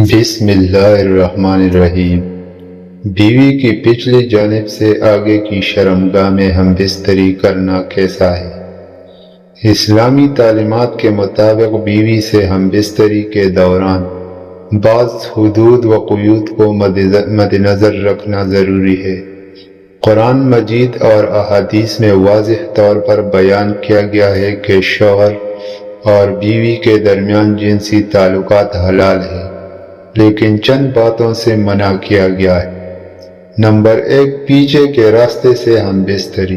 بسم اللہ الرحمن الرحیم۔ بیوی کی پچھلی جانب سے آگے کی شرمگاہ میں ہم بستری کرنا کیسا ہے؟ اسلامی تعلیمات کے مطابق بیوی سے ہم بستری کے دوران بعض حدود و قیود کو مد نظر رکھنا ضروری ہے۔ قرآن مجید اور احادیث میں واضح طور پر بیان کیا گیا ہے کہ شوہر اور بیوی کے درمیان جنسی تعلقات حلال ہیں، لیکن چند باتوں سے منع کیا گیا ہے۔ نمبر 1، پیچھے کے راستے سے ہم بستری۔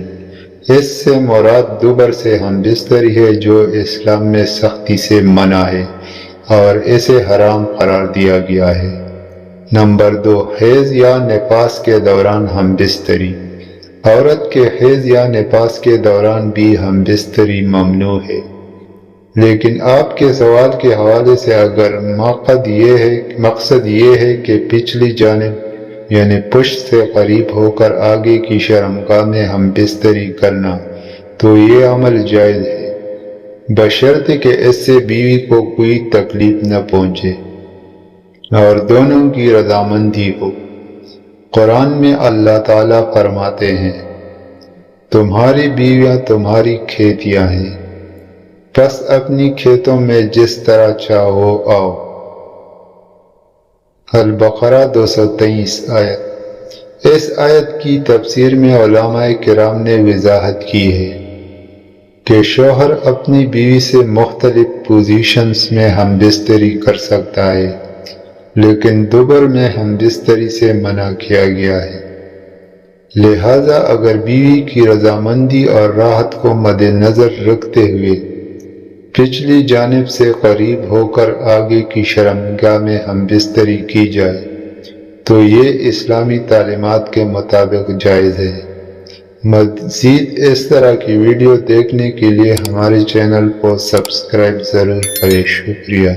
اس سے مراد دوبر سے ہم بستری ہے، جو اسلام میں سختی سے منع ہے اور اسے حرام قرار دیا گیا ہے۔ نمبر 2، حیض یا نفاس کے دوران ہم بستری۔ عورت کے حیض یا نفاس کے دوران بھی ہم بستری ممنوع ہے، لیکن آپ کے سوال کے حوالے سے اگر مقصد یہ ہے کہ پچھلی جانب یعنی پشت سے قریب ہو کر آگے کی شرمگاہ میں ہم بستری کرنا، تو یہ عمل جائز ہے، بشرطے کہ اس سے بیوی کو کوئی تکلیف نہ پہنچے اور دونوں کی رضامندی ہو۔ قرآن میں اللہ تعالیٰ فرماتے ہیں، تمہاری بیویاں تمہاری کھیتیاں ہیں، پس اپنی کھیتوں میں جس طرح چاہو آؤ۔ البقرہ 223 آیت۔ اس آیت کی تفسیر میں علماء کرام نے وضاحت کی ہے کہ شوہر اپنی بیوی سے مختلف پوزیشنز میں ہم بستری کر سکتا ہے، لیکن دوبر میں ہم بستری سے منع کیا گیا ہے۔ لہذا اگر بیوی کی رضامندی اور راحت کو مد نظر رکھتے ہوئے پچھلی جانب سے قریب ہو کر آگے کی شرمگاہ میں ہم بستری کی جائے تو یہ اسلامی تعلیمات کے مطابق جائز ہے۔ مزید اس طرح کی ویڈیو دیکھنے کے لیے ہمارے چینل کو سبسکرائب ضرور کریں۔ شکریہ۔